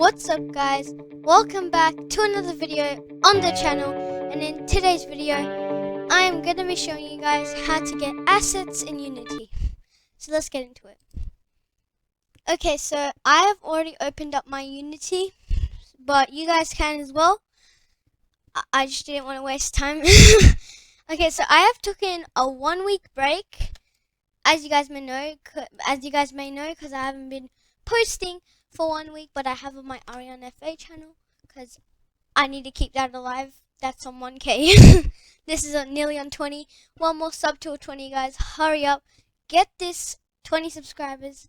What's up guys, welcome back to another video on the channel, and in today's video I am going to be showing you guys how to get assets in Unity. So let's get into it. Okay, so I have already opened up my Unity, but you guys can as well. I just didn't want to waste time. Okay, so I have taken a 1 week break, as you guys may know, because I haven't been posting for 1 week, but I have on my Aryan IT channel because I need to keep that alive. That's on 1K. This is nearly on 20. One more sub to 20, guys. Hurry up, get this 20 subscribers,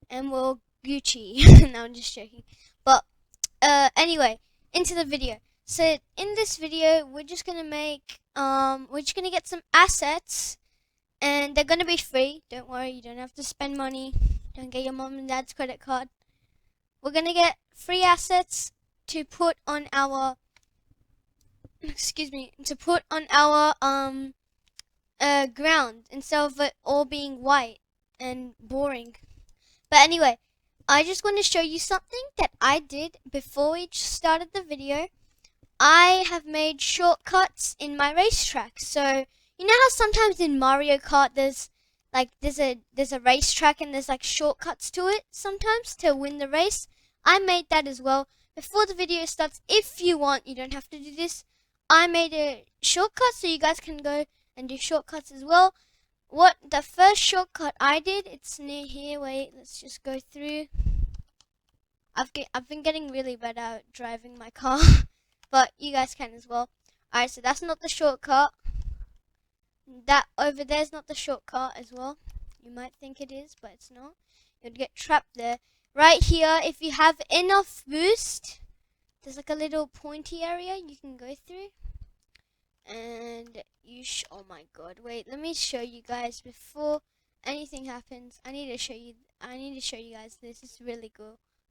and we'll Gucci. No, I'm just joking. But anyway, into the video. So in this video, we're just gonna get some assets, and they're gonna be free. Don't worry, you don't have to spend money. Don't get your mom and dad's credit card. We're gonna get free assets to put on our ground instead of it all being white and boring. But anyway, I just want to show you something that I did before we started the video. I have made shortcuts in my racetrack. So you know how sometimes in Mario Kart there's a racetrack and there's like shortcuts to it sometimes to win the race. I made that as well. Before the video starts, if you want, you don't have to do this. I made a shortcut so you guys can go and do shortcuts as well. What the first shortcut I did, it's near here. Wait, let's just go through. I've been getting really bad at driving my car, but you guys can as well. Alright, so that's not the shortcut. That over there is not the shortcut as well. You might think it is, but it's not. You'd get trapped there. Right here, if you have enough boost, there's like a little pointy area you can go through. And oh my god, wait, let me show you guys before anything happens. I need to show you guys this. It's really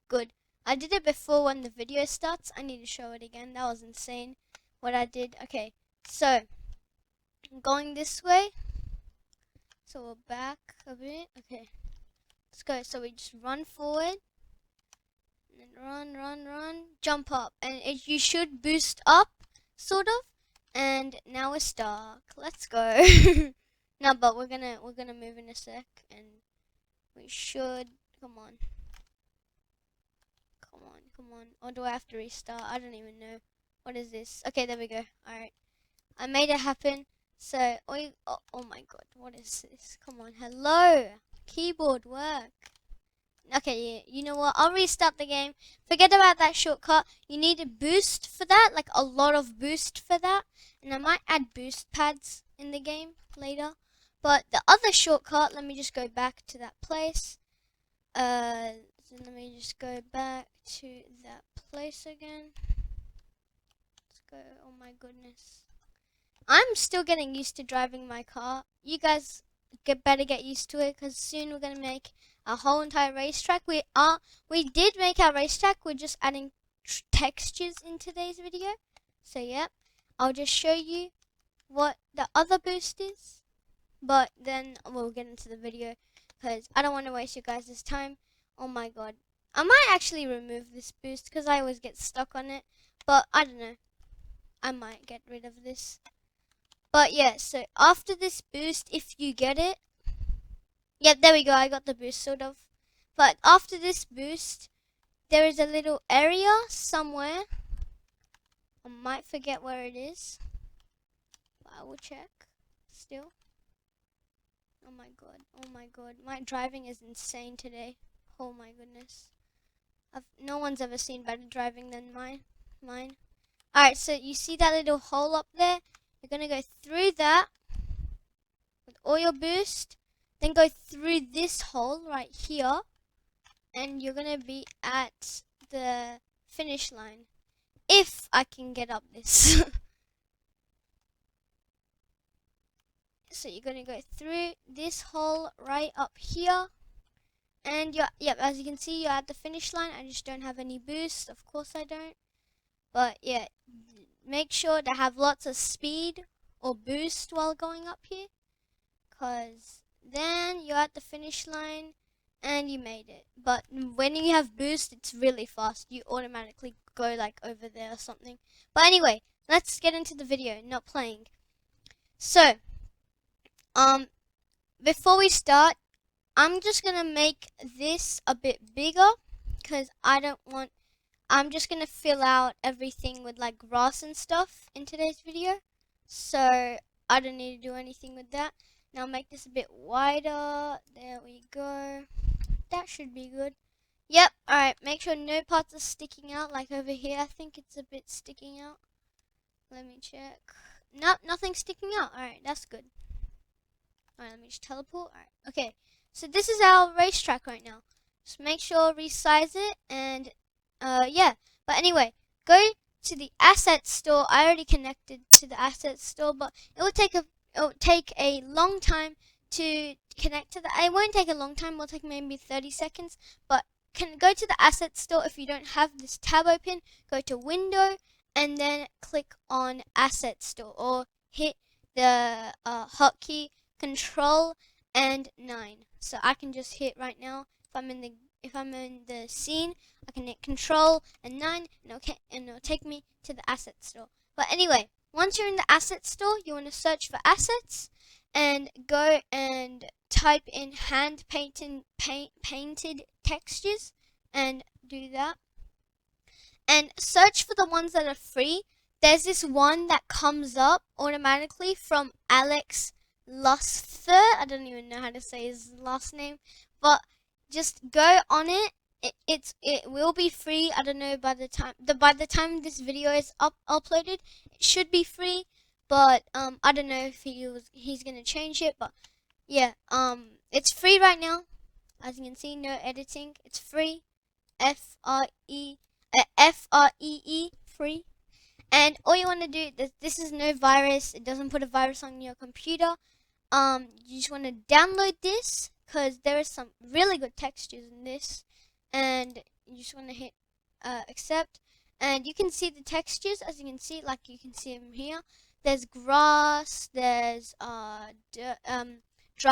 good. I did it before when the video starts. I need to show it again. That was insane what I did. Okay, so I'm going this way. So we're back a bit. Okay, let's go. So we just run forward. And then run. Jump up. And you should boost up, sort of. And now we're stuck. Let's go. No, but we're gonna move in a sec. And we should... Come on. Or do I have to restart? I don't even know. What is this? Okay, there we go. Alright. I made it happen. So, oh my god, what is this? Come on, hello! Keyboard work. Okay, yeah, you know what? I'll restart the game. Forget about that shortcut. You need a boost for that, like a lot of boost for that. And I might add boost pads in the game later. But the other shortcut, let me just go back to that place. So let me just go back to that place again. Let's go, oh my goodness. I'm still getting used to driving my car. You guys better get used to it, because soon we're gonna make a whole entire racetrack. We did make our racetrack. We're just adding textures in today's video. So yeah, I'll just show you what the other boost is, but then we'll get into the video because I don't want to waste you guys' time. Oh my god, I might actually remove this boost because I always get stuck on it, but I don't know. I might get rid of this. But yeah, so after this boost, if you get it, yep, there we go, I got the boost sort of. But after this boost, there is a little area somewhere. I might forget where it is, but I will check still. Oh my god, my driving is insane today. Oh my goodness, no one's ever seen better driving than mine. Alright, so you see that little hole up there? You're going to go through that with all your boost, then go through this hole right here, and you're going to be at the finish line. If I can get up this. So you're going to go through this hole right up here, and as you can see, you're at the finish line. I just don't have any boost, of course I don't. But yeah, make sure to have lots of speed or boost while going up here, because then you're at the finish line and you made it. But when you have boost, it's really fast. You automatically go like over there or something. But anyway, let's get into the video. Not playing. So, before we start, I'm just gonna make this a bit bigger because I'm just gonna fill out everything with like grass and stuff in today's video. So I don't need to do anything with that. Now make this a bit wider. There we go. That should be good. Yep, alright, make sure no parts are sticking out, like over here, I think it's a bit sticking out. Let me check. Nope, nothing's sticking out. Alright, that's good. Alright, let me just teleport. Alright, okay. So this is our racetrack right now. Just make sure resize it, and yeah. But anyway, go to the asset store. I already connected to the asset store, but it will take a long time to connect to the. It won't take a long time. It'll take maybe 30 seconds. But can go to the asset store if you don't have this tab open. Go to Window and then click on Asset Store, or hit the hotkey Control and 9. So I can just hit right now. If I'm in the scene, I can hit Control and 9, and it'll take me to the asset store. But anyway, once you're in the asset store, you want to search for assets and go and type in hand painted textures and do that. And search for the ones that are free. There's this one that comes up automatically from Alex Lusther. I don't even know how to say his last name, but just go on it. It will be free. I don't know by the time this video is uploaded, it should be free. But I don't know if he's gonna change it. But yeah, it's free right now. As you can see, no editing. It's free. Free. Free. And all you want to do, this is no virus. It doesn't put a virus on your computer. You just want to download this because there are some really good textures in this, and you just want to hit accept, and you can see the textures. As you can see, like you can see them here. There's grass. There's dry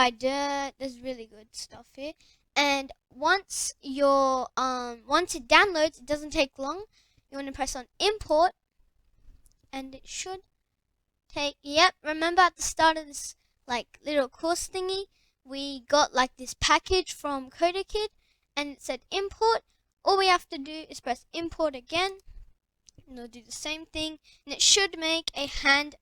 dirt. There's really good stuff here. And once it downloads, it doesn't take long. You want to press on import, and it should take. Yep, remember at the start of this like little course thingy, we got like this package from CoderKid, and it said import. All we have to do is press import again, and it'll do the same thing, and it should make a hand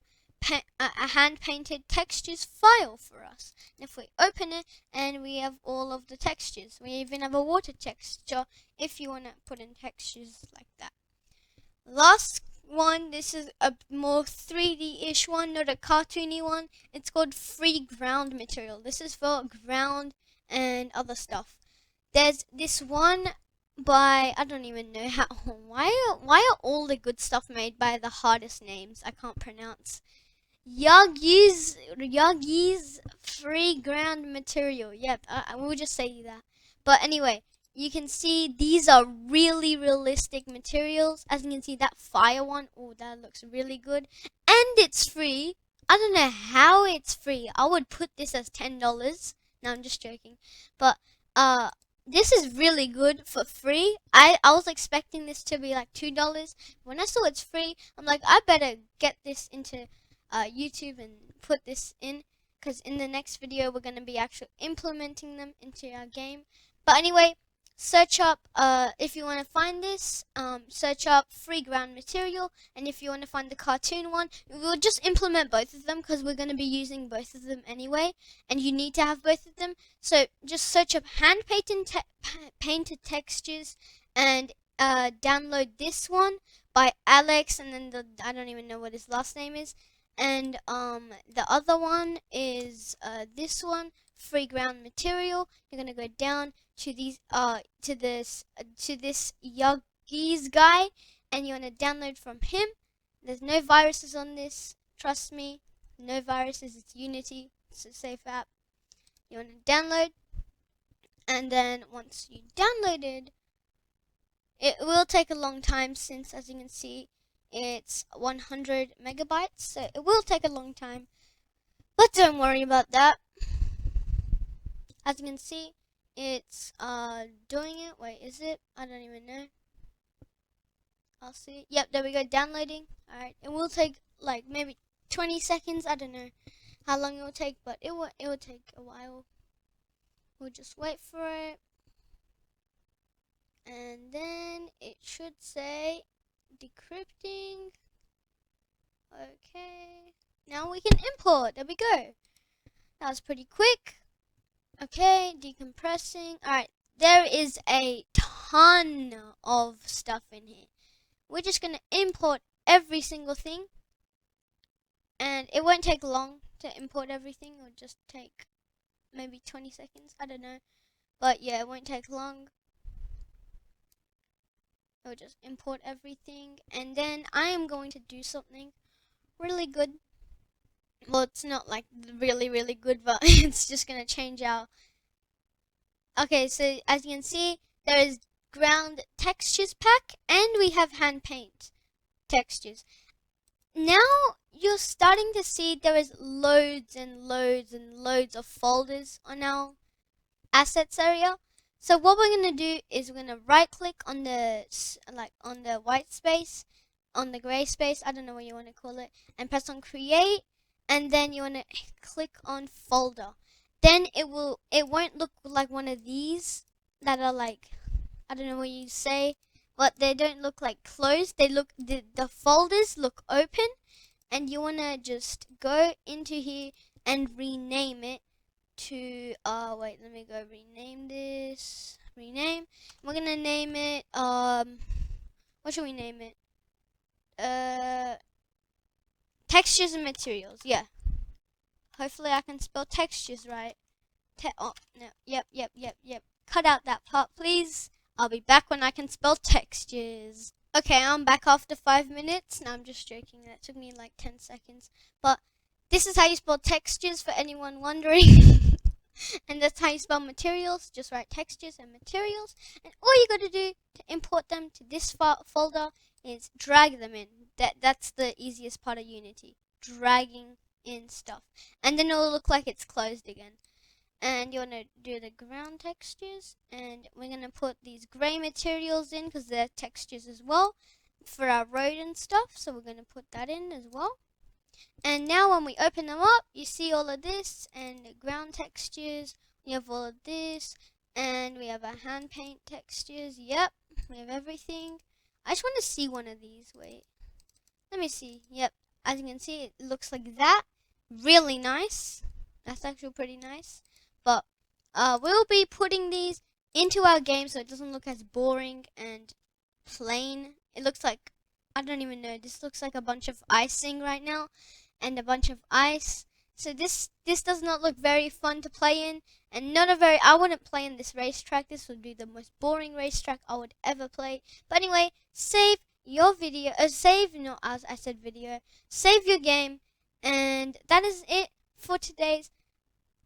painted textures file for us. And if we open it, and we have all of the textures, we even have a water texture if you want to put in textures like that. Last one, this is a more 3D-ish one, not a cartoony one. It's called free ground material. This is for ground and other stuff. There's this one by, I don't even know how. Why are all the good stuff made by the hardest names I can't pronounce? Yagi's free ground material. Yep, I will just say that. But anyway, you can see these are really realistic materials. As you can see, that fire one, oh, that looks really good. And it's free. I don't know how it's free. I would put this as $10. No, I'm just joking. But this is really good for free. I was expecting this to be like $2. When I saw it's free, I'm like, I better get this into YouTube and put this in, because in the next video we're going to be actually implementing them into our game. But anyway, search up, if you want to find this, search up free ground material, and if you want to find the cartoon one, we'll just implement both of them because we're going to be using both of them anyway, and you need to have both of them. So just search up hand painted textures and download this one by Alex, and then I don't even know what his last name is. And the other one is this one, free ground material. You're gonna go down to these to this Yagi's guy, and you wanna download from him. There's no viruses on this, trust me. No viruses. It's Unity. It's a safe app. You wanna download, and then once you downloaded, it will take a long time since, as you can see, it's 100 megabytes, so it will take a long time. But don't worry about that. As you can see, it's doing it. Wait, is it? I don't even know. I'll see. Yep, there we go. Downloading. Alright, it will take like maybe 20 seconds. I don't know how long it will take, but it will take a while. We'll just wait for it. And then it should say decrypting. Okay. Now we can import. There we go. That was pretty quick. Okay, decompressing. Alright, there is a ton of stuff in here. We're just going to import every single thing. And it won't take long to import everything. It'll just take maybe 20 seconds. I don't know. But yeah, it won't take long. It'll just import everything. And then I am going to do something really good. Well, it's not like really, really good, but it's just going to change our... Okay, so as you can see, there is ground textures pack, and we have hand paint textures. Now you're starting to see there is loads and loads and loads of folders on our assets area. So what we're going to do is we're going to right click on the white space, on the gray space, I don't know what you want to call it, and press on create, and then you want to click on folder. Then it won't look like one of these that are like, I don't know what you say, but they don't look like closed. They look, the folders look open, and you want to just go into here and rename it to, wait, let me go rename this, rename. We're going to name it, what should we name it? Textures and materials, yeah. Hopefully I can spell textures right. Oh, no, yep. Cut out that part, please. I'll be back when I can spell textures. Okay, I'm back after 5 minutes. No, I'm just joking. That took me like 10 seconds. But this is how you spell textures for anyone wondering. And that's how you spell materials. Just write textures and materials. And all you got to do to import them to this folder is drag them in. That's the easiest part of Unity. Dragging in stuff. And then it'll look like it's closed again. And you want to do the ground textures, and we're going to put these gray materials in because they're textures as well for our road and stuff, so we're going to put that in as well. And now when we open them up, you see all of this and the ground textures, we have all of this, and we have our hand paint textures. Yep, we have everything. I just want to see one of these. Wait, let me see. Yep, as you can see, it looks like that. Really nice. That's actually pretty nice. But we'll be putting these into our game so it doesn't look as boring and plain. It looks like, I don't even know, this looks like a bunch of icing right now and a bunch of ice. So this does not look very fun to play in, and not a very, I wouldn't play in this racetrack. This would be the most boring racetrack I would ever play. But anyway, save your video, no, as I said video, save your game, and that is it for today's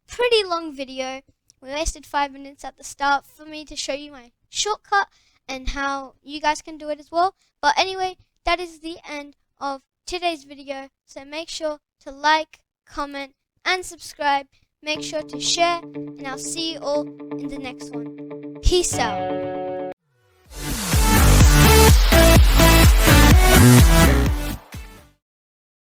pretty long video. We wasted 5 minutes at the start for me to show you my shortcut and how you guys can do it as well. But anyway, that is the end of today's video. So make sure to like, comment, and subscribe. Make sure to share, and I'll see you all in the next one. Peace out.